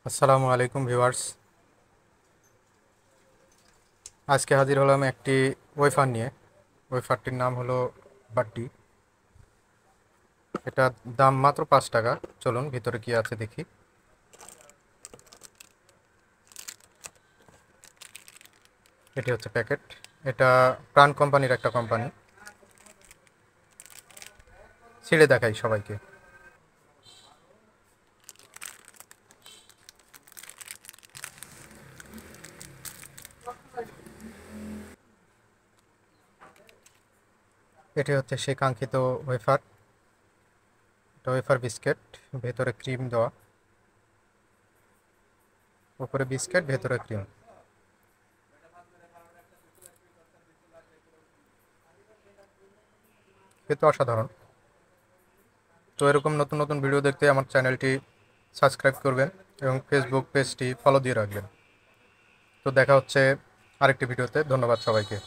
আসসালামু আলাইকুম ভিউয়ার্স। আজকে হাজির হলাম একটি ওয়েফার নিয়ে। ওয়েফারটির নাম হলো বাড্ডি। এটা দাম মাত্র 5 টাকা। চলুন ভিতরে কি আছে দেখি। এটি হচ্ছে প্যাকেট। এটা প্রাণ কোম্পানির একটা কোম্পানি। ছিঁড়ে দেখাই সবাইকে। এটি হচ্ছে সেই কাঙ্ক্ষিত ওয়েফার। এটা ওয়েফার বিস্কিট, ভেতরে ক্রিম দেওয়া। উপরে বিস্কিট, ভেতরে ক্রিম। কিন্তু অসাধারণ। তো এরকম নতুন নতুন ভিডিও দেখতে আমার চ্যানেলটি সাবস্ক্রাইব করবেন এবং ফেসবুক পেজটি ফলো দিয়ে রাখবেন। তো দেখা হচ্ছে আরেকটি ভিডিওতে। ধন্যবাদ সবাইকে।